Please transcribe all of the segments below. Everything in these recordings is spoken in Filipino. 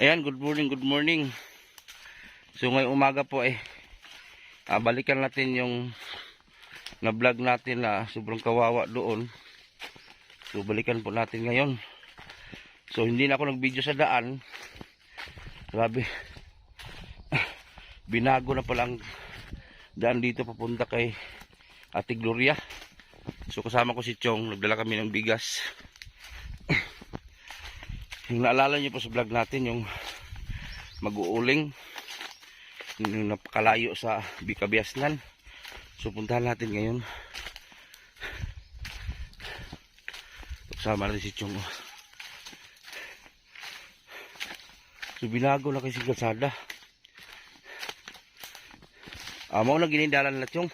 Ayan, good morning, good morning. So ngayong umaga po balikan natin yung na-vlog natin na sobrang kawawa doon. So balikan po natin ngayon. So hindi na ako nag-video sa daan. Grabe. Binago na palang daan dito papunta kay Ate Gloria. So kasama ko si Chong, nagdala kami ng bigas. Yung naalala nyo po sa vlog natin yung mag-uuling yung napakalayo sa Bikabiasnan. So puntahan natin ngayon. Kasama natin si Chong. So binago na kasi kalsada. Mau na ginindalan na Chong.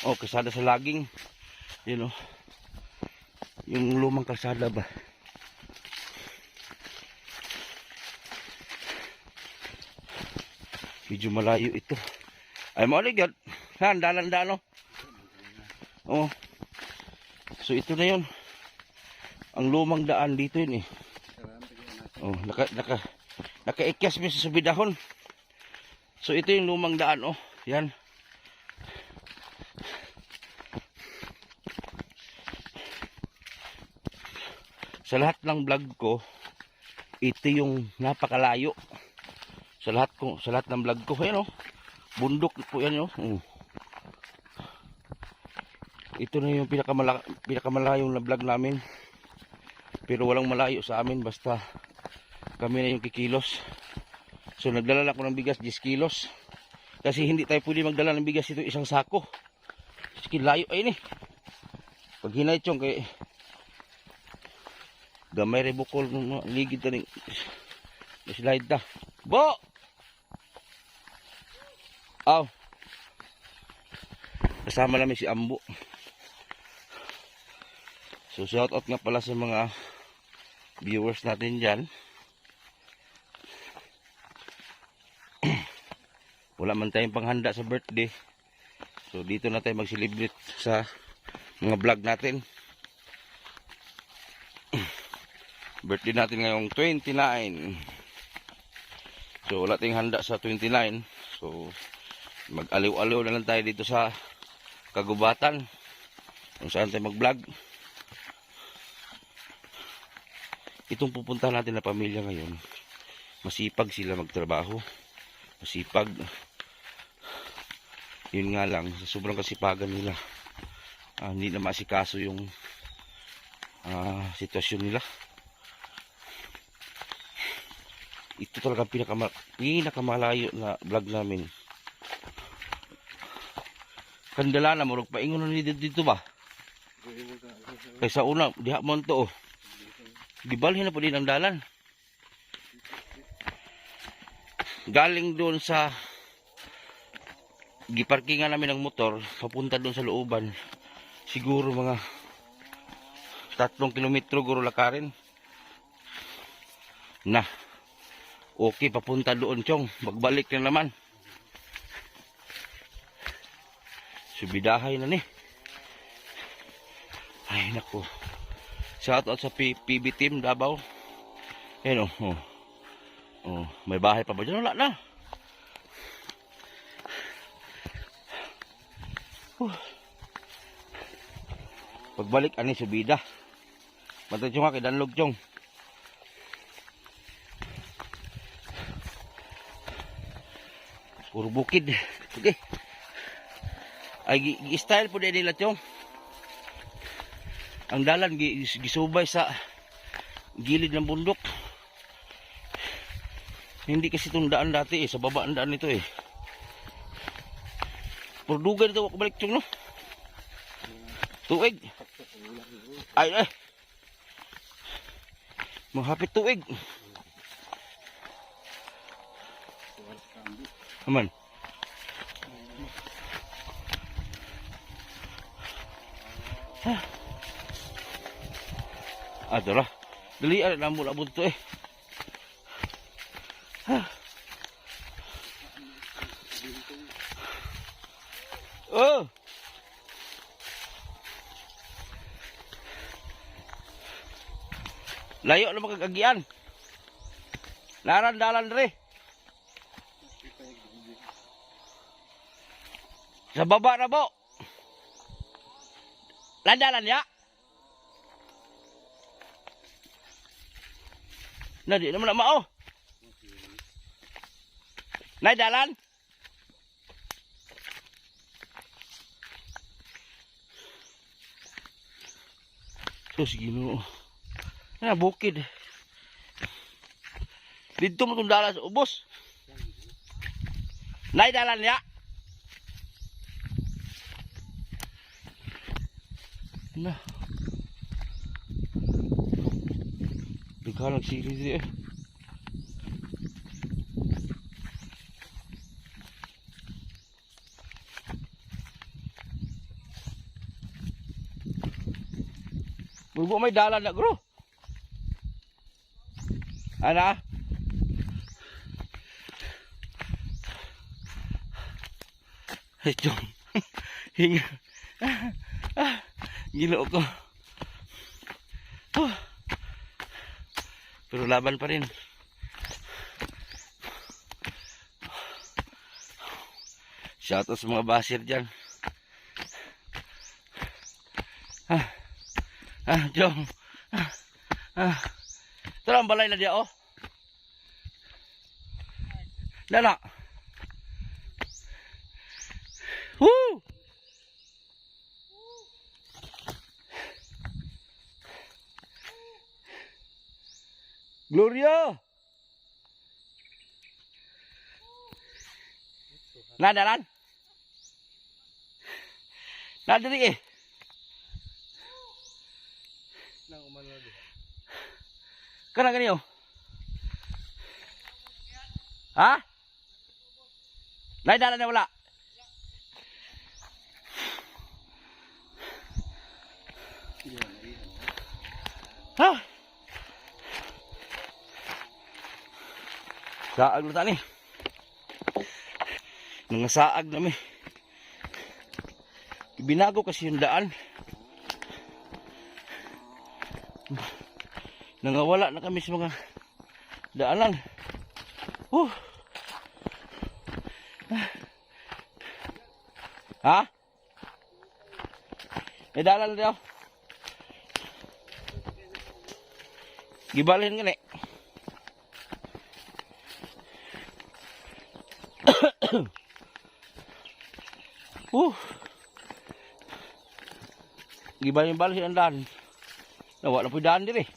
Oh, kalsada sa laging. You know, yung lumang kalsada ba. Medyo malayo ito. Ay, mauligad. Han, dalan-daan, no? Oh. So, ito na yun. Ang lumang daan dito yun, eh. Oh, naka-ikyas mo sa subidahon. So, ito yung lumang daan, oh. Yan. Sa lahat ng vlog ko, ito yung napakalayo. Sa lahat ng vlog ko, ayan, oh. Bundok po yan, oh. Ito na yung pinakamalayong na vlog namin. Pero walang malayo sa amin, basta kami na yung kikilos. So nagdala lang ako ng bigas 10 kilos. Kasi hindi tayo pwede magdala ng bigas ito isang sako. Sige, layo ay ni. Pag hinay Chong kay gamay rin bukol ng ligid na rin. Slide ta. Bo! Aw. Kasama namin si Ambo. So shout out nga pala sa mga viewers natin dyan. Wala man tayong panghanda sa birthday. So dito na tayo mag-celebrate sa mga vlog natin. Birthday natin ngayong 29. So wala tayong handa sa 29. So mag-aliw-aliw na lang tayo dito sa kagubatan kung saan tayo mag-vlog. Itong pupuntahan natin na pamilya ngayon, masipag sila magtrabaho, masipag. Yun nga lang, sa sobrang kasipagan nila, hindi na maasikaso yung sitwasyon nila. Ito talaga pinakamalayo na vlog namin. Kandala na murag paingon na dito ba? Kaysa una, diha mo to, oh. Gibalhin na po din ang dalan. Galing doon sa giparkingan namin ng motor, papunta doon sa looban. Siguro mga 3 kilometro guro lakarin. Na. Okay, papunta doon Chong. Magbalik na naman. Subidahay na ni. Ay nako. Shout out sa PB team Davao. Ayan, oh. Oh, may bahay pa ba dyan? Wala na. Pagbalik ani subida. Matay Chong kay danlog Chong. Puro bukid. Sige. Ay style po din nila Chong. Ang dalan gisubay sa gilid ng bundok. Hindi kasi itong daan dati sa baba ang daan nito Puro dugan ito ako balik Chong, no? Tuig. Ay. Mahapit tuig. Aman. Ato lah. Dali ada labot to Oh. Layo na makagagian. Narandalan re. Sa baba na po. Landalan ya. Na di naman na mao. Nay dalan. Sus Ginoo. Na bukid. Dito mo itong dalan sa ubos. Nay dalan ya. Na. Bigla nagsili di eh. Bubo may dalan na bro. Ana? Hey Chong. Hinga. Gilo ko. Pero laban pa rin. Shoutout sa mga basir dyan. Jom. Ito lang balay na diya, oh. Dala. Woo! Gloria! Nadalan? Nadali eh. Kana ganyo? Ha? Nadalan na wala? Ha? Saag na tani. Nangasaag na mi. Binago kasi yung daan. Nangawala na kami sa mga daanan. Ha? May daanan daw. Gibalhin ka na eh. Gibalhin ang daan. Nawa na po yung daan din eh.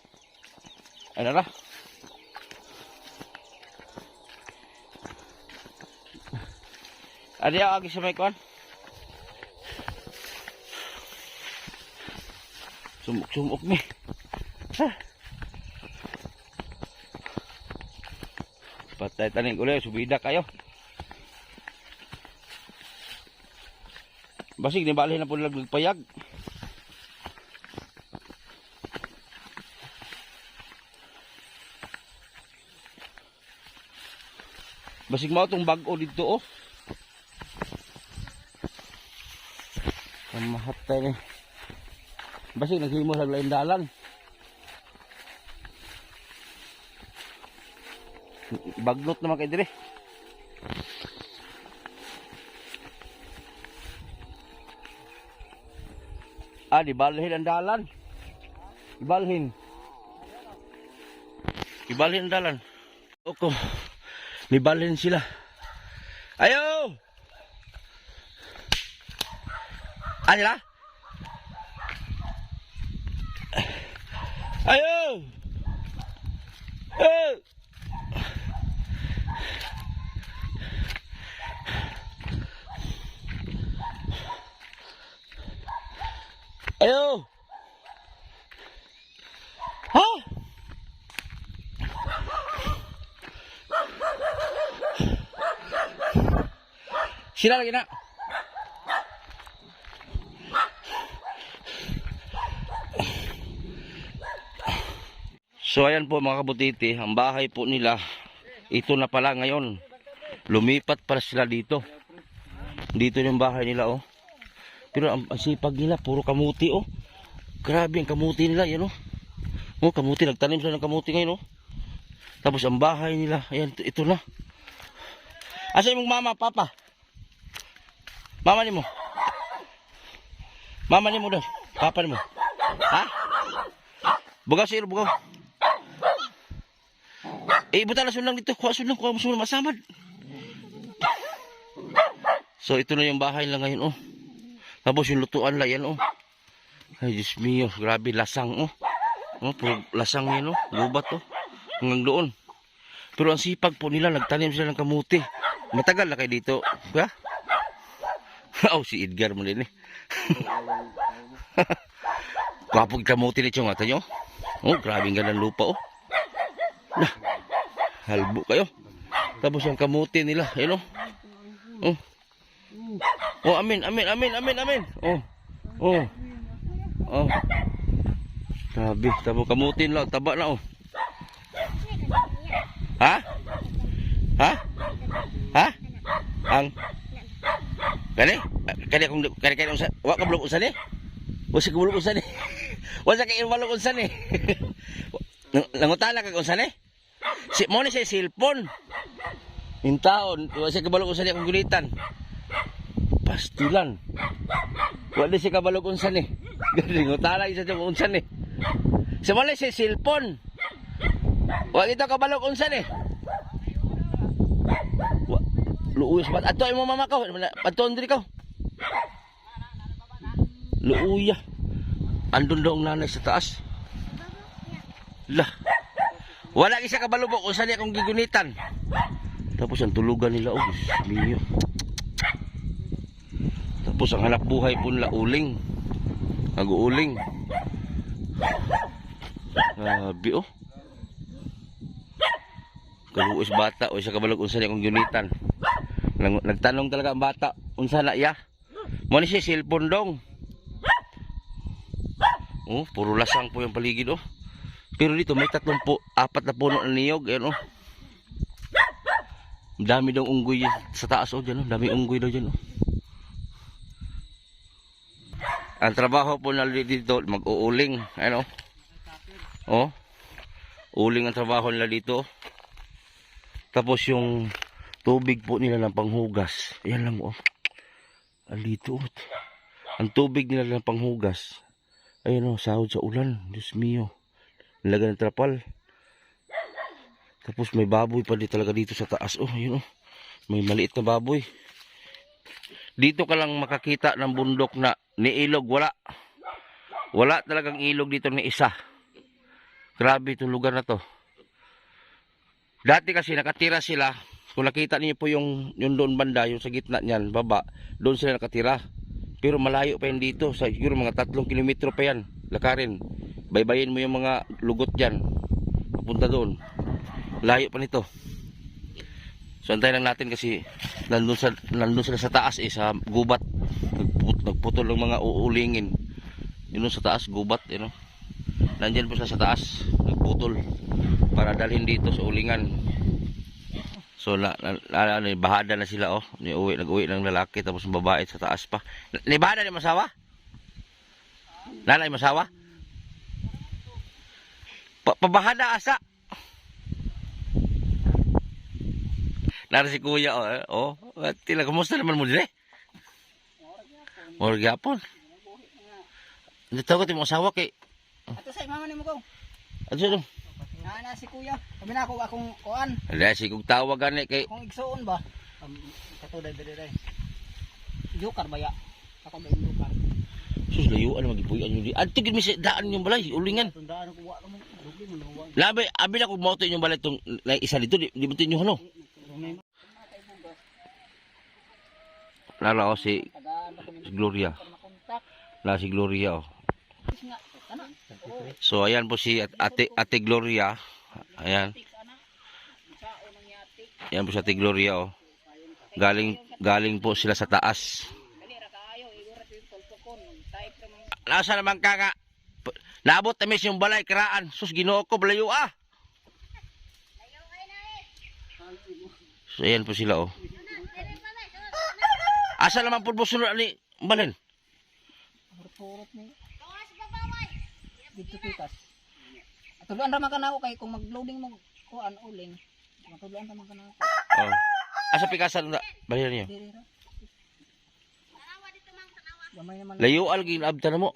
Ano na? Adi ako agi sa may kuwan. Sumuk-sumuk mi. Patay taning ulit, subida kayo. Basig ni bali na po nagpayag. Basig mo itong bag-o dito oh. Mahatay ni. Basig naghimo sa lain dalan. Bagnot naman kayo dire. Dibalhin ang dalan. Ibalhin ang dalan. Oko. Nibalhin sila. Ayo! Sila? Ayo! Ayo! Ha? Sila lagi na. So ayan po mga kabutiti, ang bahay po nila, ito na pala ngayon. Lumipat pala sila dito. Dito yung bahay nila oh. Pero ang sipag nila, puro kamuti oh. Grabe ang kamuti nila, yan oh. Oh, kamuti, nagtanim sila ng kamuti ngayon oh. Tapos ang bahay nila, ayan, ito na. Asa imong mama, papa? Mama ni mo. Mama ni mo doon. Papa ni mo. Ha? Bugaw sir, bugaw. Buta na sunlang dito. Kuha sunlang masamad. So, ito na yung bahay lang ngayon, oh. Tapos yung lutuan lang yan, oh. Ay, Diyos mio. Grabe, lasang, oh. Oh, puro lasang yan, oh. Gubat, oh. Hanggang doon. Pero ang sipag po nila, nagtanim sila ng kamuti. Matagal na kayo dito. Ha? Oh, si Edgar mo din, eh. Kapag kamuti nito yung ata nyo. Oh, grabe ang gandang lupa, oh. Nah, halbo kayo. Tapos yung kamuti nila, yun, oh. Oh. Oh, amin. Oh. Oh. Oh. Grabe, tapos kamutin lang, taba na, oh. Ha? Ha? Ha? Ang Kani unsa? Wa ka bulog unsa ni? Wa sa bulog unsa ni? Wa sa kay bulog unsa ni? Nangutala ka unsa ni? Si mo ni sa cellphone. Intaon, wa sa kabalog unsa ni akong gulitan. Pastulan. Wa di sa kabalog unsa ni. Nangutala isa sa unsa ni. Si mo ni sa cellphone. Wa kita kabalog unsa ni. Luuyas ba? Ato ay mo mama ko. Paton diri ko. Luuya. Andun daw ang nanay sa taas. Lah. Wala isa ka balubok kung saan niya akong gigunitan. Tapos ang tulugan nila, oh, miyo. Tapos ang hanap buhay po nila, uling. Nag-uuling. Grabe, oh. Kaluis bata, o isa ka balog kung saan niya akong gunitan. Nagtanong talaga ang bata, unsa na iya? Mo ni si cellphone dong. Oh, puro lasang po yung paligid, oh. Pero dito may 34 na puno ng niyog, ayan, oh. Dami daw unggoy sa taas, oh, diyan, oh. Dami unggoy daw diyan, oh. Ang trabaho po na dito, mag-uuling, ayan, oh. Oh. Uling ang trabaho nila dito. Tapos yung tubig po nila ng panghugas. Ayan lang, oh. Alito. Ang tubig nila ng panghugas. Ayan, oh, sahod sa ulan. Diyos mio. Nilagay ng trapal. Tapos may baboy pa di talaga dito sa taas. Oh, ayun, oh. May maliit na baboy. Dito ka lang makakita ng bundok na ni ilog. Wala. Wala talagang ilog dito ni isa. Grabe itong lugar na to. Dati kasi nakatira sila. Kung nakita niyo po yung doon banda, yung sa gitna niyan, baba, doon sila nakatira. Pero malayo pa yan dito, siguro mga 3 kilometro pa yan, lakarin. Baybayin mo yung mga lugot dyan, papunta doon. Layo pa nito. So antayin lang natin kasi nandun sila sa taas, sa gubat. Nagputol ng mga uulingin. Yun sa taas, gubat, you know. Nandyan po sila sa taas, nagputol para dalhin dito sa ulingan. So, bahada na sila, oh. Nag-uwi ng lalaki, tapos ang babae sa taas pa. Bahada ni masawa? Nanay masawa? Pabahada asa? Nara si kuya, oh. Tila, kumusta naman mo din, eh? Morag yapon. Natagot yung masawa kay... Ato sa mama ni mo ko. Ato sa dong? Na si kuya. Sabi na ako akong kuan. Ala, sigog tawag gani kay... Kung igsoon ba? Katuday dali. Jukar ba ya? Ako ba yung jukar? Sus, layuan magipuyan yun. Adto gid mi sa daan yung balay, ulingan. Tundaan ko wa naman. Dugli mo nawa. Labi, abi na ko mauto yung balay tong isa dito, di mo tinyo ano. Lala, oh, si Gloria. La si Gloria, oh. So ayan po si Ate Gloria. Ayan. Ayan po si Ate Gloria, oh. Galing po sila sa taas. Nasa naman ka nga? Naabot na yung balay karaan. Sus, Ginoo ko, balayo ah. So ayan po sila, oh. Asa naman po sunod ni Balin? Purot ni. Dito pikas. Atuluan ra man kana ako kay kung mag-loading mo kuan uling. Matuluan ka man kana. Oh. Asa pikasan na balihan niyo? Diri ra. Gamay naman. Layo algin abta na mo.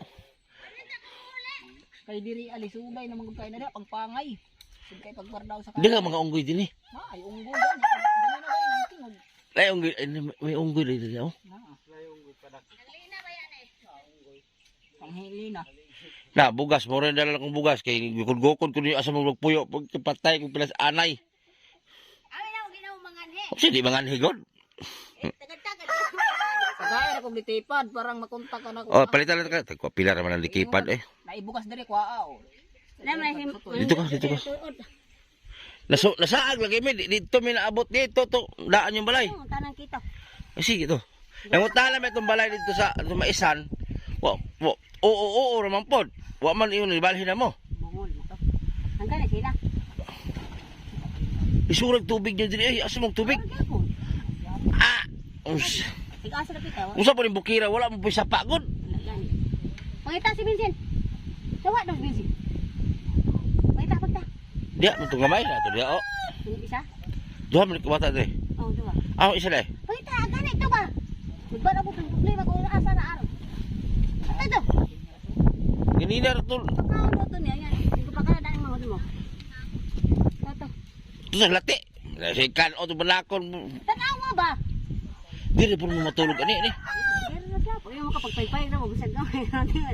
Kay diri ali subay na mga kay na pagpangay. Sig kay pagbardaw sa Di ka mga unggoy din eh. ay unggo dan. Ganun na gay nang tingog. Ay unggoy may unggoy din oh. Na. Panghilina. Na bugas mo rin dala kong bugas kay gukod-gukod ko ni asa mo magpuyo pag patay ko pilas anay. Amin na, ginaw manganhe. Kasi di mangan higod. Tagad-tagad. Kagaya ko litipad parang makontak ka na ko. Oh, palitan lang ka. Tagko pila ra man ang likipad eh. Naibukas diri kuaa. Namay Dito ka. Nasaag lagi mi dito mi naabot dito to daan yung balay. Tanang kita. Sige to. Nangutala mi itong balay dito sa maisan. Oo raman pod. Wa man iyon ibalhin na mo. Bungol mo to. Hanggang na sila. Isurag tubig niyo diri ay asa mong tubig. Ah. Ikaw na kita. Usa pa rin bukira wala mo pisa pagod. Pangita si Vincent. Sawa daw Vincent. Pagta. Dia mo tong gamay na to dia oh. Yung isa? Duha man ko bata diri. Oh, dua. Ah, isa na. Pangita, gani ito ba? Diba na po itong problema kung asa na araw. Ito ito. Ganina ra to. Pagkaon mo ito niya. Yan. Hindi ko pa ka na dahil mga mo. Ito. To sa lati. Sikan o to balakon. Tanaw mo ba? Diri po mo matulog ani ni. Pero na siya. Kung yung makapagpaypay na mo. Bisag gamay.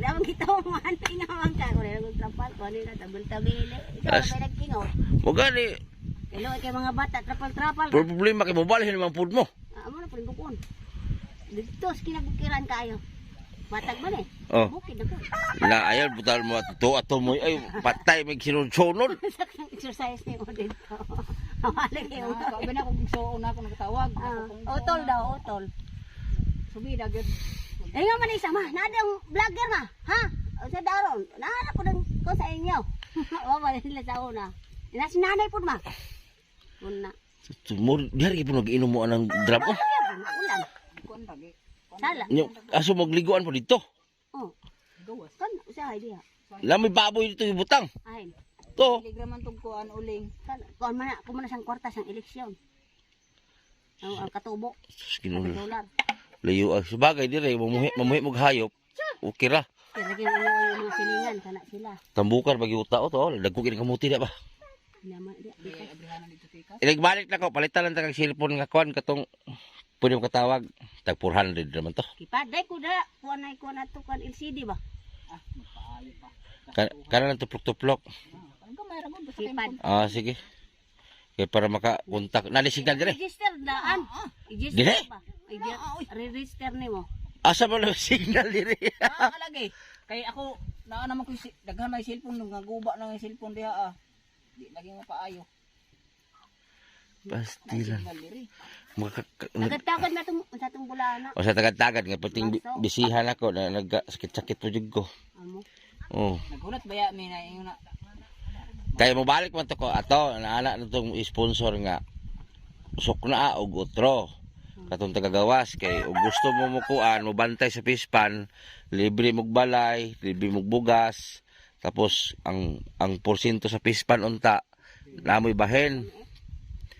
Dapat kita mo maantay naman ka. Kung yung trapal ko. Ano yung tabel-tabili. Ikaw na may nagkingaw. Mo gani Hello, kay mga bata. Trapal-trapal. problema kay mobalhin man pud mo. Amo na po yung bukon. Dito, kinabukiran kayo. Matag man eh. Oh. Bukid na po. Na ayaw butal mo ato mo ay patay may sinunsunod. Sakang exercise ni mo dito. Wala kayo. Sabi na kung suon na ako nagtawag. Utol daw, utol. Subida gyud. Eh nga man isa ma, nada yung vlogger ma. Ha? O sa daron, nahanap ko ng ko sa inyo. Wala nila sa una. Ina si nanay po ma. Una. Tumor diari po nag-inom mo anang drum oh. Ulan. Kuan lagi. Sala. Yung aso magliguan po dito. Oh. Gawas. Kan usahay diha. Lamay baboy dito ibutang. Ahin. To. Telegraman tug kuan uling. Kon man ko man sang kwarta sang eleksyon. Ang katubo. Kinulo. Dolar. Layo ah sabagay dire mamuhi mo hayop. Okay ra. Kaya lagi yung mga silingan kana sila. Tambukan bagi utao to, dagko kini kamuti da ba. Naman dia. Abrihanan dito tikas. Inagbalik na ko palitan lang ta kag cellphone nga kuan katong pwede mo katawag tag 400 naman to. Kipaday ko da kuan ay kuan ato kan LCD ba. Ah, magpaayo pa. Kana lang tuplok-tuplok. Ang gamay ra gud basta Kipad. Ah sige. Kaya para maka-kontak. Nalisignal dire. Register daan. Dire? Register ba? Re-register nimo. Asa mo lang signal dire. lagi. Kay ako naa naman ko daghan may cellphone nung guba na may cellphone diha ah. Di lagi mapaayo. Pastilan. Signal diri. Nagtagad na tong sa tong bulana. O sa tagad-tagad nga puting bisihan ako na nagkasakit-sakit po jud ko. Amo. Oh. Nagunat baya mi na ingon na. Kaya mo balik man to ko ato naana na tong sponsor nga usok na og utro. Katong tagagawas kay ug gusto mo mukuan mo bantay sa pispan, libre mog balay, libre mog bugas. Tapos ang porsyento sa pispan unta namoy bahen.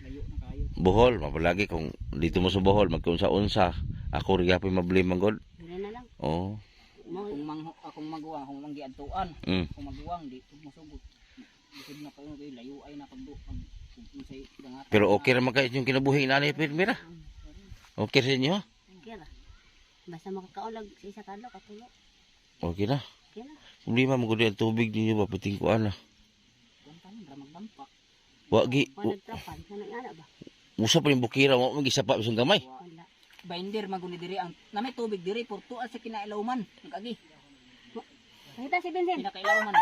Layo na kayo. Bohol, mapalagi kung dito mo sa Bohol magkunsa-unsa. Ako rin yapon mabli manggod. Dire na lang. Oo. Akong maguwang, akong manggiadtuan. Mm. Akong maguwang di tug masugot. Bisig na kayo kay layo ay na pagdo pag say dangat. Pero okay ra man kayo yung kinabuhi nanay Pirmira. Okay sa inyo? Kira. Basta makakaulag sa isa kadlaw katulo. Okay na. Kira. Problema mo ang tubig ninyo ba piting ko ana. Kuan tanan ra magdampak. Wagi. Kuan nagtrapan, kanang ana ba? Usa pa yung bukira mo mag isa pa bisong gamay. Wala. Binder maguni diri ang namay tubig diri portuan sa kinailawman. Nagagi. Kita si Vincent. Kinakailawman.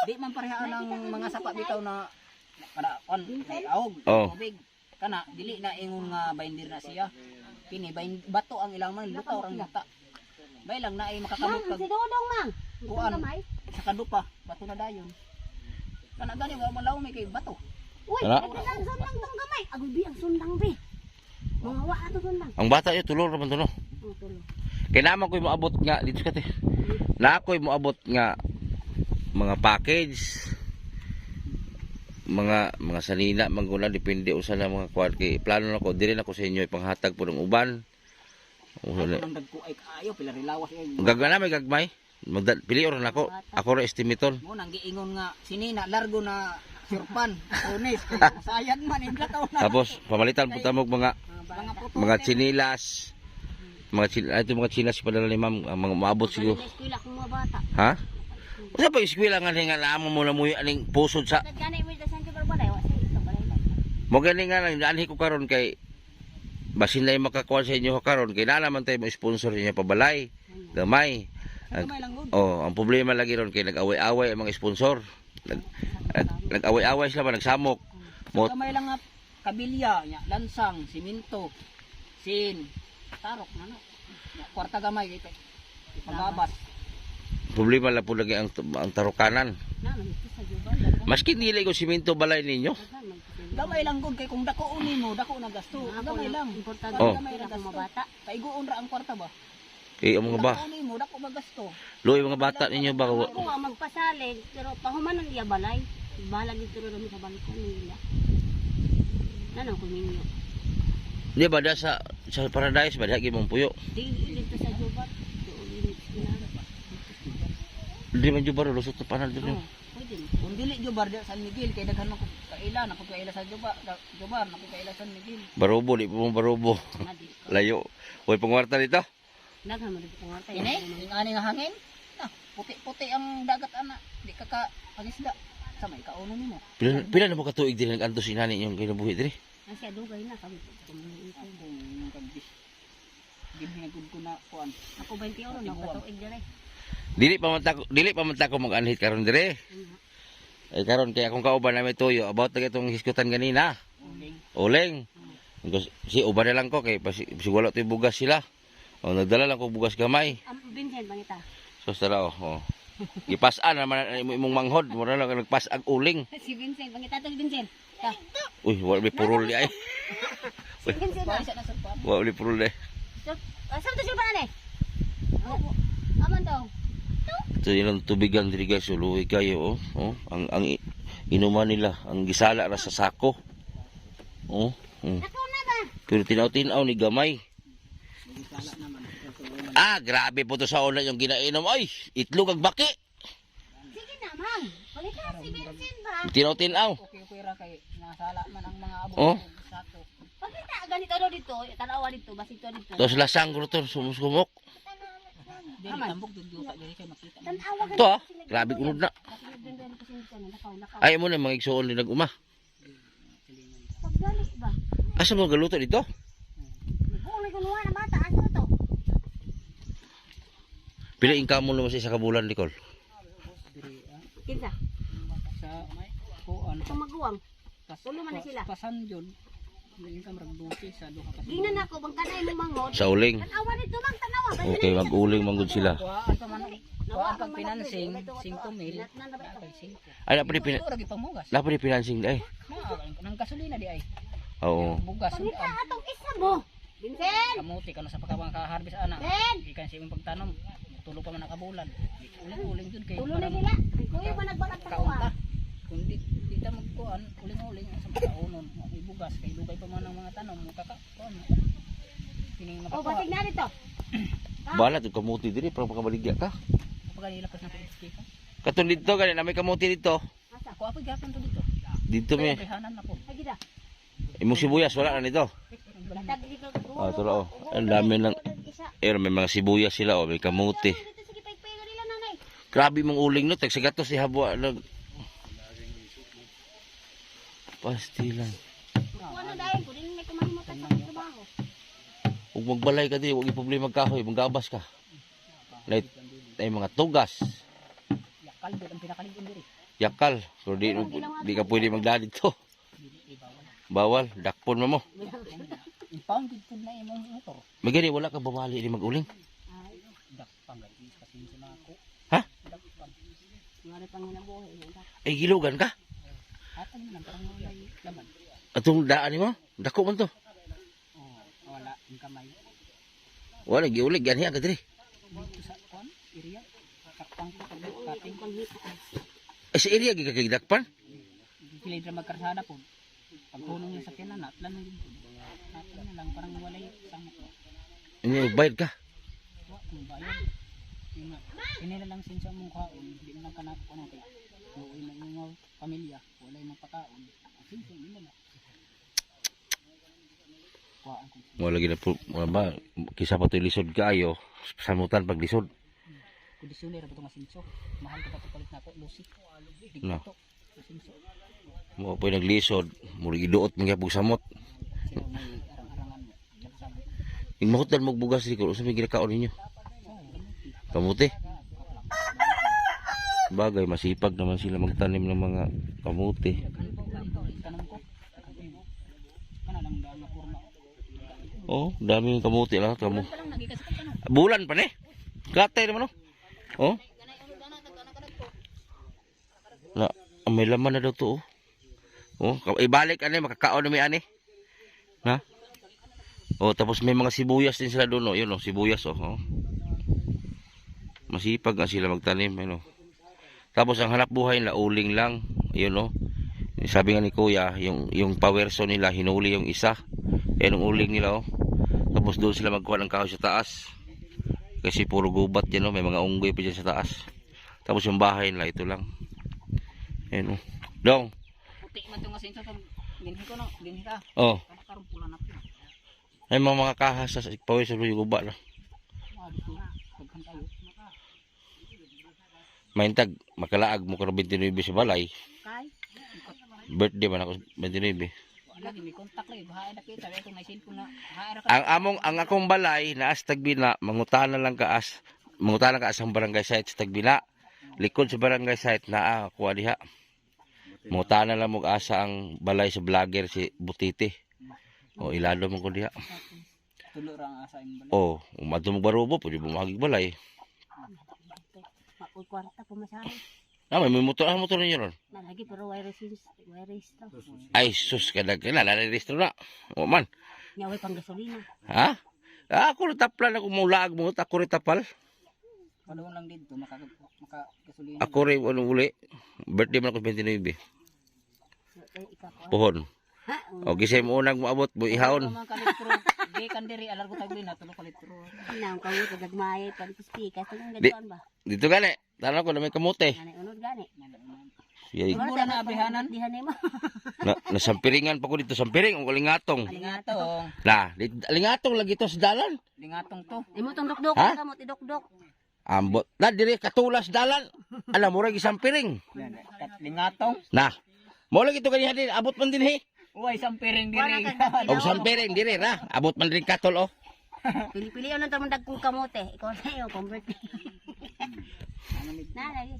Di man parehaan ng mga sapa bitaw na kada kon aog Oh. tubig. Kana dili na ingon nga binder na siya. Kini bato ang ilang man lutaw rang mata. Bay lang na ay makakabot Mang, kag si Dodong mang. Kuan. Kuan kamay. sa kadupa, bato na dayon. Kana gani wa malaw may kay bato. Uy, Ala? ang sundang tong kamay. Agoy ang sundang bi. Mga wa ato sundang. Ang bata yo tulor ra man to no. Oh, tulo. Kay naman ko'y moabot nga dito kate. Na ako'y moabot nga mga package mga sanina mangguna depende usa na mga kuan kay plano na ko diri na ko sa inyo ipanghatag po ng uban. Ako nang dagko ay kaayo pila rilawas ay. Gagana may gagmay. Pili oron ako. Ako ra estimaton. Mo nang giingon nga sinina largo na surpan. Tunis sayan man indlataw na. Tapos pamalitan po tamog mga mga chinilas. Ito mga chinas padala ni ma'am ang mga maabot siguro. Eskwela kong mga bata. Ha? Usa pa eskwela nga nga laamo mo na mo aning pusod sa Nagkanay mo sa Santo Barbalay, wa sa isang balay lang. mo gani nga lang anhi ko karon kay basin na makakuha sa inyo karon kay na naman tayo mo sponsor niya pabalay gamay. gamay lang gud. Ang problema lagi ron kay nag-away-away ang mga sponsor. Nag-away-away sila ba nagsamok. Mo Gamay lang nga kabilya nya lansang, simento, sin, tarok na no. Kwarta gamay kay pagabas. problema lang po lagi ang tarukanan. Na man sa Juban, dagan Maski nilay ko simento balay ninyo. man Gamay lang gud kay kung dako uni mo, dako na gasto. Gamay lang. Importante Oh. gamay ra mga bata. Kaiguon ra ang kwarta ba? Kay ang mga ba, Dako uni mo, dako magasto. luoy mga bata ninyo ba Ako nga magpasalig, pero pahumanon iya balay. Bahala dito rin sa balkon nila. Nanong kuminyo. di ba da sa paradise ba dagi mong puyo. Di dito sa Juban. Doon init sila. Di man jud baro lusot na panal dito. Oh, pwede. Kung dili Jubar di San Miguel kay daghan man ko kaila, nako kaila sa Jubar, nako kaila San Miguel. Barobo di po barobo. Madi. Layo. Hoy pangwarta dito. Daghan mo dito pangwarta. Ini, yung ani nga hangin. Puti-puti ang dagat ana. Di ka pagisda. Sa may kauno nimo. Pila na mo ka tuig diri nag-antos inani yung kinabuhi diri. Ang siya dugay na kami. Kumulitan. Kung kagdi. Ginhigud ko na kuan. Ako 20 euro na katuig dire. Dili pa man ta ko mag-anhit karon diri. Ay karon kay akong kauban na may tuyo about na itong hiskutan ganina. Uling. Uling. Si uban na lang ko kay wala toy bugas sila. O nagdala lang ko bugas gamay. Vincent bangita. So tara oh. Gipas-an naman imong manghod, mura lang nagpas-ag uling. Si Vincent bangita to si Vincent. Ta. Uy, wala may purol di ay. Si Vincent na. Bali sa nasa kuan. Wala may purol di. Saan to sila pa Aman daw. Ito yung tubigan diri guys, uluwi kayo oh. Ang inuman nila, ang gisala ra sa sako. Oh. Ako na ba? Pero tinaw-tinaw ni gamay. Grabe po to sa una yung ginainom. Ay, itlog ag baki. Sige na, ma'am. Bangita si Vincent ba? Tinaw-tinaw. Okay ra kay nasala man ang mga abo Oh. sa to. Bangita ganito daw dito, tanawa dito, basito dito. Tapos lasang ko to, sumuskumok. Dili tambok jud yuta diri kay makita. Tanawa Ito grabe kunod na. Nakaw. Ay mo na mga igsuon ni nag-uma. Pagdalis ba? Asa mo galuto dito? Kung may gunuha ng bata, asa to? Pila income mo naman sa isa ka bulan, Nicole? Kinsa? Sa kuan Kung maguwang. Tulo man na sila. pasan jud. Dili ka marag duti sa duha ka. Gingnan ako, bang kanay mo mangod. Sa uling. Tanawa dito bang tanawa. Okay, mag-uling manggod sila. Kuan pa man kuan pag financing 5,000. Kay 5. Ay, napari Ora gi pamugas. financing ay. Nang gasolina di ay. Oo. Bugas Pangita atong isa mo. Vincent! kamuti kano sa pagkabang ka-harvest ana. Ben! Ikan sa imong pagtanom. Tulo pa man nakabulan. Uling-uling jud kay Tulo na sila. Kuya ba nagbalat sa kaunta. kuwa? Kung di ta magkuan, uling-uling sa pagkaunon, may bugas kay dugay pa man ang mga tanom mo kuan. Kining O, makakuha. basig na dito. Bala to kamuti diri para makabaligya ka. Kapag nilapas na pag ka. Katon dito gani na may kamuti dito. Asa? Ako apoy gapon to dito. Dito mi. Rehanan na po. Ay, gida. Imong sibuyas wala na nito. Tag dito. Turo. Ang dami lang. May mga sibuyas sila may kamuti. Dito sige pagpayo nila nanay. Grabe mong uling no, tag sigatos si habwa nag pastilan. Kung ano dahil ko, din may kumalimutan sa trabaho. Ug magbalay ka di, wag problema kahoy, manggabas ka. Light ay mga tugas, Yakal jud ang pinakaligin diri. yakal. So di ka pwede magdali to. Bawal, dakpon mo mo. Impound jud pud na imong motor. May gani wala ka bawali di mag-uling. Dak panggali kasi na ako. Ha? Dak pang. Ngari pang hinabuhi. Ay gilugan ka. Atang nang parang laman. Atong daan mo, dako man to. Oh, wala ang kamay. Wala giulig gani ka diri. Dito sa kuan area takpang ko pag kating Panghita. Ay sa area gigagidakpan. Pilid na magkarsada po. Pagpunong yung sakyanan, natlan na yun po. Natlan na lang, parang walay sama ko. Bayad ka. Wa, kung bayad. Ini na lang sinsya mong kaon, hindi na lang kanako ko natin. Uwi na yung mga pamilya, walay magpakaon. Sinsya, hindi na lang. Kuhaan ko. Mo lagi na po, ba, kisa pa to lisod kaayo, samutan pag lisod. Kudisyoner ba ito nga sinso? Mahal ka pa ito palit na ako, Lucy. Di No. ko ito, sinso. Mo po naglisod, muli iduot mga pug samot. So, may arang-arangan mo. Nagsabi. Ing mahutan mo bugas di ko, sa may ginakaon ninyo. Kamuti. Bagay masipag naman sila magtanim ng mga kamuti. Tanong ko. Kana lang daan na kurma. Oh, dami ng kamuti lang kamu. Parang nagikas ka tanong. Bulan pa ni. Katay naman oh. Oh. Na, may laman na daw to oh. Oh, ibalik ani makakaon na may ani. Ha? Oh, tapos may mga sibuyas din sila doon oh. Yun oh, sibuyas oh. Oh. Masipag nga sila magtanim, ano. Tapos ang hanap buhay nila uling lang, yun oh. Sabi nga ni Kuya, yung powerso nila hinuli yung isa. Yan ang uling nila oh. Tapos doon sila magkuha ng kahoy sa taas. Kasi puro gubat yan oh, may mga unggoy pa dyan sa taas. Tapos yung bahay nila ito lang. Yan oh. Dong. Puti man ito nga sinso. Ginhi ko no, ginhi ka. Oh. Para karong pula na po. Ay mga kahas sa powerso yung gubat lang. Dito na. Pagkan tayo. Maintag, makalaag mo ka na 29 sa balay. Kay? Birthday man ako 29. Lagi may kontak lang. Bahay na kita. Ito may cellphone na. Ang akong balay na as Tagbina, mangutana lang ka as ang barangay site sa Tagbina. Likod sa barangay site na kuha diha. Mangutana lang mo asa ang balay sa vlogger si Butiti. O ilalo mo ko diha. Tulo ra ang asa yung balay. O, umadto mo barubo, pwede bumahagig balay. Mapul kwarta pumasahe. May motor ninyo ron. Nalagi pero wire to. Ay, sus, kadag ka na, narirestro na. O man, Nyaway pang gasolina. ha? Ako taplan ako mulaag mo, ako rin tapal. Palawon lang dito. Makagasolina. Ako rin, ano uli, birthday man ako 29. Ikaw Puhon. ha? O, gisay mo unang maabot, mo ihawon. Mga kalitro. Di kandiri. Alar ko taglina. Tulo kalitro. Nang kamu to gagmay pan pispikas tong Di. gagkuan ba? Dito gani, tanaw ko na may kamote. Gani unod gani. Yay. Mura na abrihanan. Dihanay mo. Nasampiringan pa ko dito, sampiring, ang lingatong. Lingatong. Na, lingatong lagi to sa dalan. Lingatong to. Imo tong dokdok Ha? kamot idokdok. Ambot. Na, diri, katulas dalan. Alam mo, lagi sampiring. Lingatong. Na, mo lagi ito kaniya din, abot man din he. Uy, isang piring Wala diri. ka O sampiring, diri na, abot man din katol, oh. Pili-pili ano tamang dagkong kamote. Ikaw na iyo convert. Na lagi.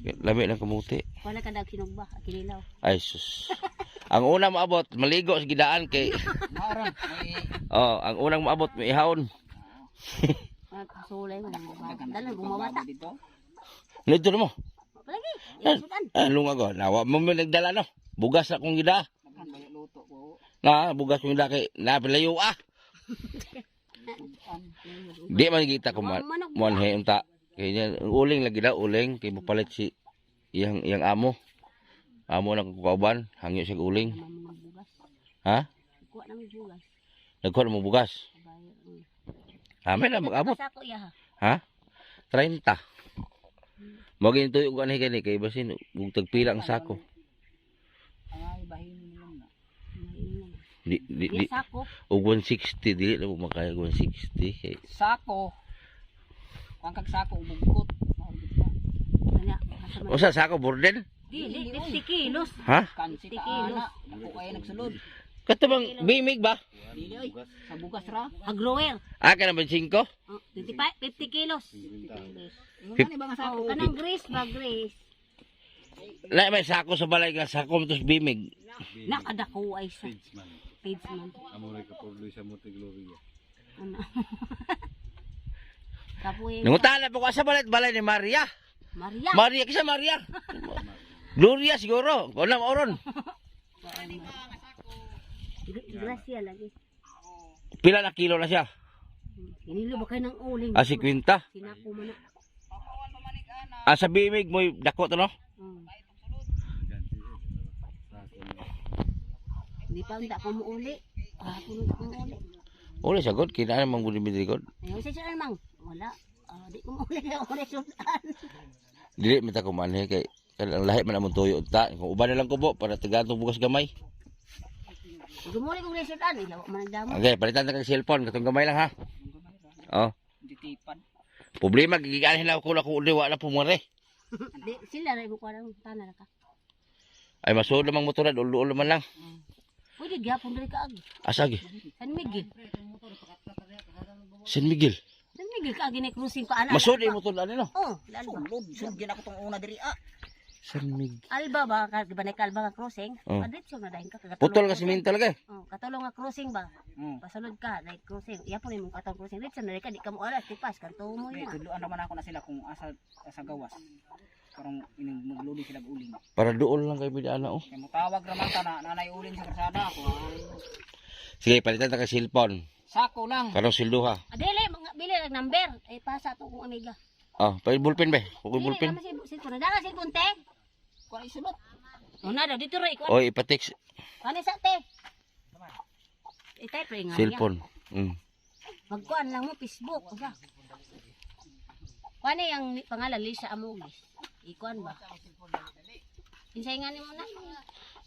Lami ng kamuti. Wala ka dag sinugba, kinilaw. Ay, sus. Ang una maabot, maligo sa gidaan kay... Maron. Oh, ang unang maabot, may ihawon. Sulay mo nang baba. Dalan gumamata. Dito. Nito na mo. Lagi. Isutan. Lunga ko. Nawa mo may nagdala, no? Bugas na kong gida. Nagkan kayo luto ko. Na, bugas kong gida kay... Napilayo, ah. Di man kita ko manhe unta. Kaya uling lagi daw, uling. Kaya mapalit si iyang amo. Amo na kukaban. Hangyo siya uling. Mamo ng bugas. Ha? Kuha nang bugas. Nagkuha na mo bugas. Amin na mag-abot. Sako ya. Ha? 30. Maging tuyo ko anhi kani kay basin tagpila ang sako. Ay, bahin mo lang na. Di Sako. og 160 dili na mo makaya 160 kay Sako. Kuang kag sako ubugkot. Ana. usa sako borden. Dili 50 kilos. Ha? Kansi 50 ta kilos. ana. Ako kaya nagsulod. Katabang bimig ba? Dili ay. Sa bugas ra. Agrower. Kana ba 5? 25 50 kilos. Yung gani ba nga sako? Kanang grease ba grease? Na may sako sa balay nga sako tos bimig. Nakadako ay sa page man. Amore ka por Luisa Monte Gloria. Ano? Kapoy. Nangutana po ko sa balay ni Maria. Maria. Maria kisa Maria. Gloria siguro. Ko na oron. Gracia lagi. Pila na kilo na siya? Inilo ba kayo ng uling? 50. Sinako mo na. Sa bimig mo dako to no? Di pa hindi ako muuli. Hapon ako muuli. Uli sagod, kinaan mang budi God. Ayun siya siya mang. Wala. Di ko muuli na ako resultan. Dili man ta ko manhe kay ang lahi man among tuyo ta. Kung uban na lang kubo para tagatong bugas gamay. Gumuli kong resultan. Ilaw man ang damo. Okay, palitan ta kag cellphone katong gamay lang ha. Oh, Ditipan. problema gigiganin lang ko uli wala pumare. Di sila ra ko ang tanan ka. Ay masud lamang motoran ulo-ulo man lang. Pwede gyapon diri ka ag. Asagi. San Miguel. San Miguel. San Miguel ka gini cruising ko ana. Masud ay motor ano no? Oh, lalo. Sulod. Sugyan ako tong una diri San Miguel. Alba ba ka di ba na kalba nga crossing? Oh. Aditso na dahin ka kagatulong. Putol ka siminto talaga. Oh, katulong nga crossing ba? Pasulod ka, like crossing. Iya po nimong katong crossing. Dito na ka di ka mo alas tipas kanto mo Di, ya. tudloan naman ako na sila kung asa gawas. Karong ining magluli sila uling. Para duol lang kay bidana oh. Kaya mutawag raman ta na nanay uling sa karsada ako. Sige, palitan ta kag cellphone. Sako lang. Karong silduha. Adele mga bili lang number. Ay pasa to kong amiga. Oh, pa bulpen be. Kung Dili bulpen. naman si na danga si punte. Kuha isulot. Una daw dito ro iko. Oy, ipa-text Ano sa te? I-type rin nga. cellphone. Magkuan lang mo Facebook usa. Kuan yang pangalan Lisa Amugis. Ikuan ba? Insay nga nimo na.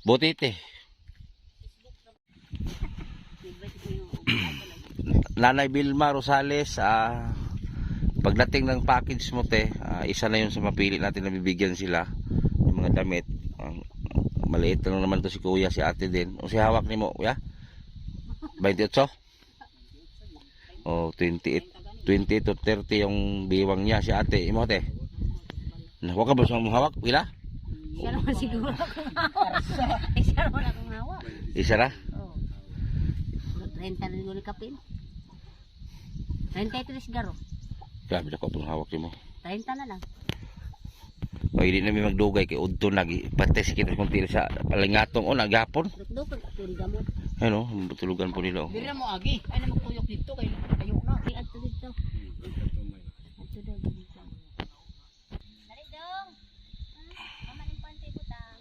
Butite. Nanay Vilma Rosales, pagdating ng package mo te, isa na yun sa mapili natin na bibigyan sila ng mga damit. Maliit lang naman to si kuya, si ate din. O si hawak ni mo, kuya? 28? O 28, 20 to 30 yung biwang niya, si ate. Imo te? Huwag ka ba siyang hawak? Pila? Siya naman siguro akong hawak. Siya naman akong hawak. Isa na? Oo. 30 na yung kapin. 33 garo. Grabe na ko pang hawak ni mo. 30 na lang. O hindi na may magdugay kay udto lagi. Pates kita kung tira sa palingatong o nagapon. Dukduk ko ang gamot. Ano, tulugan po nila. Diri mo agi. Ay na magtuyok dito kay ayok na. Ay adto dito. Adto daw dito. Dali dong. Mama ning pante butang.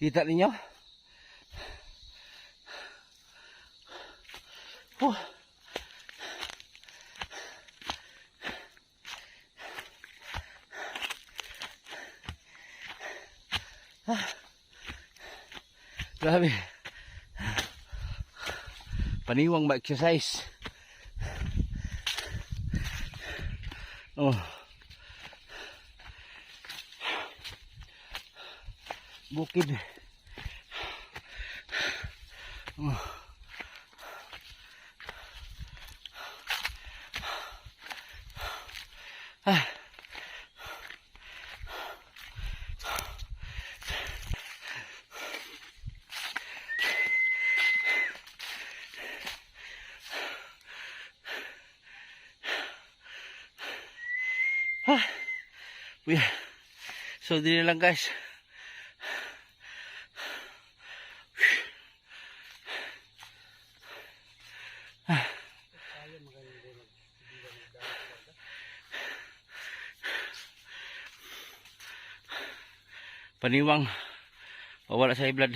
Kita ninyo? Grabe. Paniwang ma-exercise. Oh. Bukid. Oh. Yeah. So din lang guys. Paniwang wala sa blood.